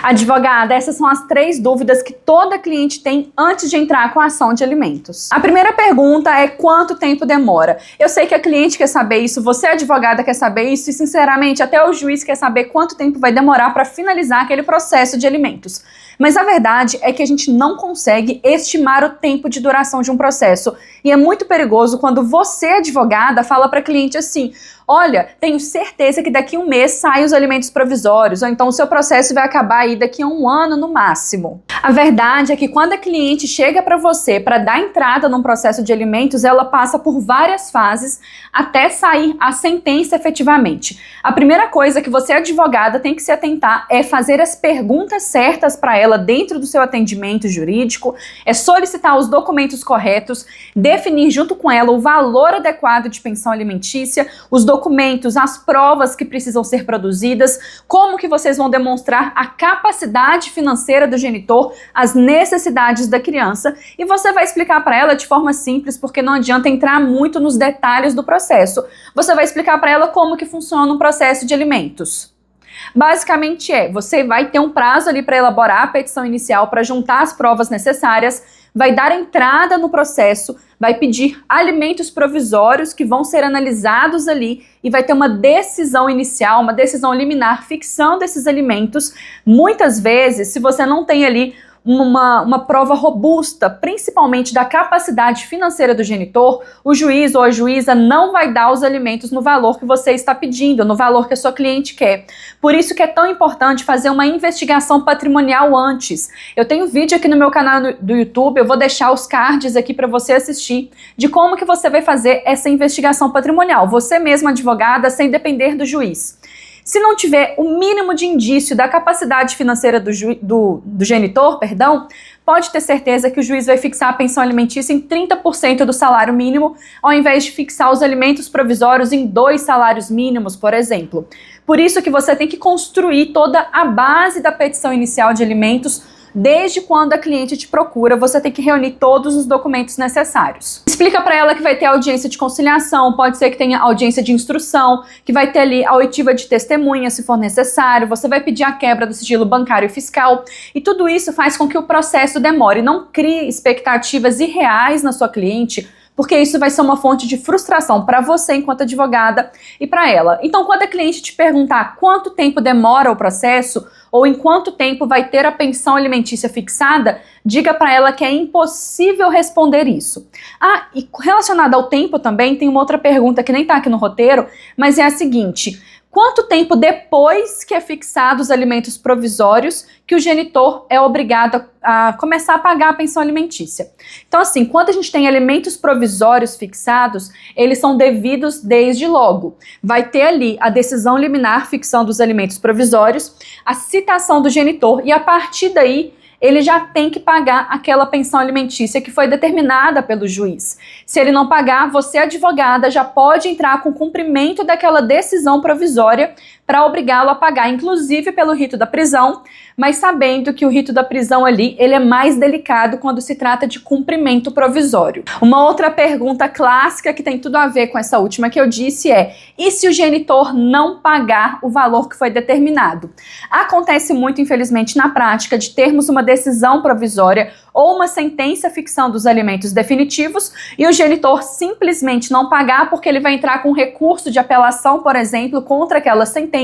Advogada, essas são as 3 dúvidas que toda cliente tem antes de entrar com a ação de alimentos. A primeira pergunta é quanto tempo demora? Eu sei que a cliente quer saber isso, você advogada quer saber isso e sinceramente até o juiz quer saber quanto tempo vai demorar para finalizar aquele processo de alimentos. Mas a verdade é que a gente não consegue estimar o tempo de duração de um processo e é muito perigoso quando você, advogada, fala para cliente assim: olha, tenho certeza que daqui a um mês saem os alimentos provisórios, ou então o seu processo vai acabar aí daqui a 1 ano no máximo. A verdade é que quando a cliente chega para você para dar entrada num processo de alimentos, ela passa por várias fases até sair a sentença efetivamente. A primeira coisa que você, advogada, tem que se atentar é fazer as perguntas certas para ela dentro do seu atendimento jurídico, é solicitar os documentos corretos, definir junto com ela o valor adequado de pensão alimentícia, os documentos, as provas que precisam ser produzidas, como que vocês vão demonstrar a capacidade financeira do genitor, as necessidades da criança, e você vai explicar para ela de forma simples, porque não adianta entrar muito nos detalhes do processo. Você vai explicar para ela como que funciona um processo de alimentos. Basicamente você vai ter um prazo ali para elaborar a petição inicial, para juntar as provas necessárias, vai dar entrada no processo, vai pedir alimentos provisórios que vão ser analisados ali e vai ter uma decisão inicial, uma decisão liminar fixando esses alimentos. Muitas vezes, se você não tem ali uma prova robusta, principalmente da capacidade financeira do genitor, o juiz ou a juíza não vai dar os alimentos no valor que você está pedindo, no valor que a sua cliente quer. Por isso que é tão importante fazer uma investigação patrimonial antes. Eu tenho vídeo aqui no meu canal do YouTube, eu vou deixar os cards aqui para você assistir, de como que você vai fazer essa investigação patrimonial, você mesma advogada, sem depender do juiz. Se não tiver o mínimo de indício da capacidade financeira do genitor, pode ter certeza que o juiz vai fixar a pensão alimentícia em 30% do salário mínimo, ao invés de fixar os alimentos provisórios em 2 salários mínimos, por exemplo. Por isso que você tem que construir toda a base da petição inicial de alimentos. Desde quando a cliente te procura, você tem que reunir todos os documentos necessários. Explica para ela que vai ter audiência de conciliação, pode ser que tenha audiência de instrução, que vai ter ali a oitiva de testemunha, se for necessário, você vai pedir a quebra do sigilo bancário e fiscal, e tudo isso faz com que o processo demore. Não crie expectativas irreais na sua cliente, porque isso vai ser uma fonte de frustração para você enquanto advogada e para ela. Então, quando a cliente te perguntar quanto tempo demora o processo ou em quanto tempo vai ter a pensão alimentícia fixada, diga para ela que é impossível responder isso. Ah, e relacionado ao tempo também, tem uma outra pergunta que nem está aqui no roteiro, mas é a seguinte: quanto tempo depois que é fixado os alimentos provisórios que o genitor é obrigado a começar a pagar a pensão alimentícia? Então, assim, quando a gente tem alimentos provisórios fixados, eles são devidos desde logo. Vai ter ali a decisão liminar fixando os alimentos provisórios, a citação do genitor e a partir daí ele já tem que pagar aquela pensão alimentícia que foi determinada pelo juiz. Se ele não pagar, você, advogada, já pode entrar com cumprimento daquela decisão provisória para obrigá-lo a pagar, inclusive pelo rito da prisão, mas sabendo que o rito da prisão ali, ele é mais delicado quando se trata de cumprimento provisório. Uma outra pergunta clássica que tem tudo a ver com essa última que eu disse é: e se o genitor não pagar o valor que foi determinado? Acontece muito, infelizmente, na prática, de termos uma decisão provisória ou uma sentença fixando os alimentos definitivos e o genitor simplesmente não pagar porque ele vai entrar com recurso de apelação, por exemplo, contra aquela sentença.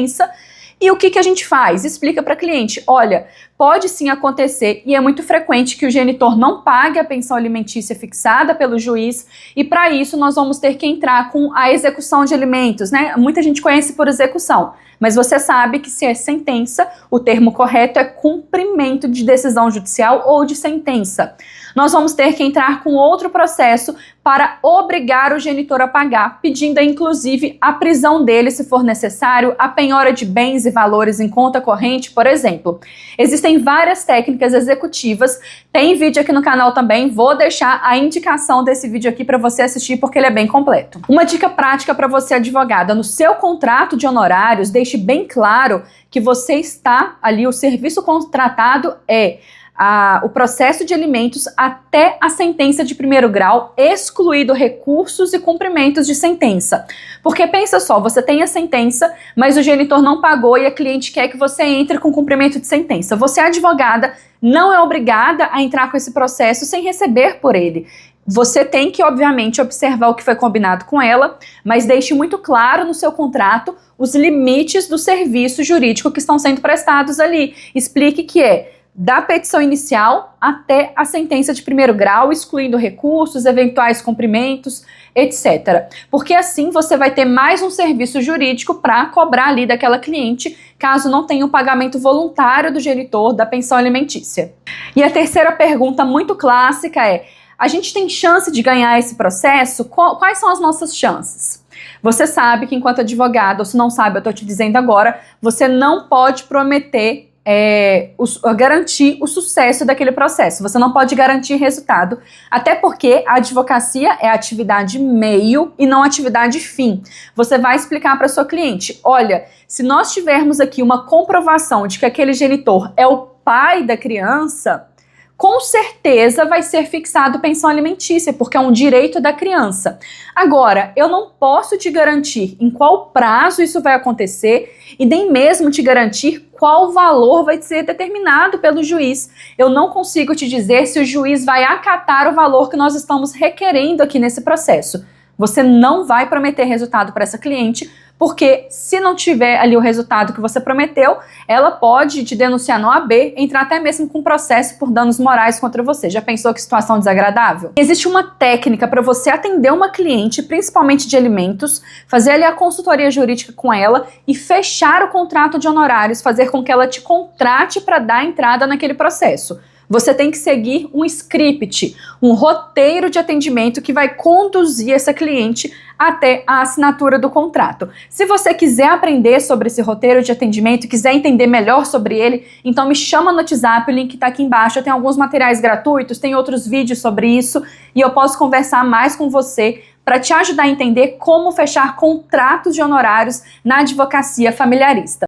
E o que a gente faz? Explica para a cliente: olha, pode sim acontecer e é muito frequente que o genitor não pague a pensão alimentícia fixada pelo juiz e para isso nós vamos ter que entrar com a execução de alimentos, né? Muita gente conhece por execução, mas você sabe que se é sentença, o termo correto é cumprimento de decisão judicial ou de sentença. Nós vamos ter que entrar com outro processo para obrigar o genitor a pagar, pedindo inclusive a prisão dele se for necessário, a penhora de bens e valores em conta corrente, por exemplo. Existem várias técnicas executivas, tem vídeo aqui no canal também, vou deixar a indicação desse vídeo aqui para você assistir porque ele é bem completo. Uma dica prática para você, advogada: no seu contrato de honorários, deixe bem claro que você está ali, o serviço contratado é o processo de alimentos até a sentença de primeiro grau, excluído recursos e cumprimentos de sentença. Porque pensa só, você tem a sentença, mas o genitor não pagou e a cliente quer que você entre com cumprimento de sentença. Você, advogada, não é obrigada a entrar com esse processo sem receber por ele. Você tem que, obviamente, observar o que foi combinado com ela, mas deixe muito claro no seu contrato os limites do serviço jurídico que estão sendo prestados ali. Explique que é da petição inicial até a sentença de primeiro grau, excluindo recursos, eventuais cumprimentos, etc. Porque assim você vai ter mais um serviço jurídico para cobrar ali daquela cliente, caso não tenha o pagamento voluntário do genitor da pensão alimentícia. E a terceira pergunta muito clássica é: a gente tem chance de ganhar esse processo? Quais são as nossas chances? Você sabe que enquanto advogado, ou se não sabe, eu estou te dizendo agora, você não pode prometer garantir o sucesso daquele processo. Você não pode garantir resultado, até porque a advocacia é atividade meio e não atividade fim. Você vai explicar para sua cliente: olha, se nós tivermos aqui uma comprovação de que aquele genitor é o pai da criança, com certeza vai ser fixado pensão alimentícia, porque é um direito da criança. Agora, eu não posso te garantir em qual prazo isso vai acontecer e nem mesmo te garantir qual valor vai ser determinado pelo juiz. Eu não consigo te dizer se o juiz vai acatar o valor que nós estamos requerendo aqui nesse processo. Você não vai prometer resultado para essa cliente, porque se não tiver ali o resultado que você prometeu, ela pode te denunciar no OAB, entrar até mesmo com processo por danos morais contra você. Já pensou que situação desagradável? Existe uma técnica para você atender uma cliente, principalmente de alimentos, fazer ali a consultoria jurídica com ela e fechar o contrato de honorários, fazer com que ela te contrate para dar entrada naquele processo. Você tem que seguir um script, um roteiro de atendimento que vai conduzir essa cliente até a assinatura do contrato. Se você quiser aprender sobre esse roteiro de atendimento, quiser entender melhor sobre ele, então me chama no WhatsApp, o link está aqui embaixo. Eu tenho alguns materiais gratuitos, tem outros vídeos sobre isso e eu posso conversar mais com você para te ajudar a entender como fechar contratos de honorários na advocacia familiarista.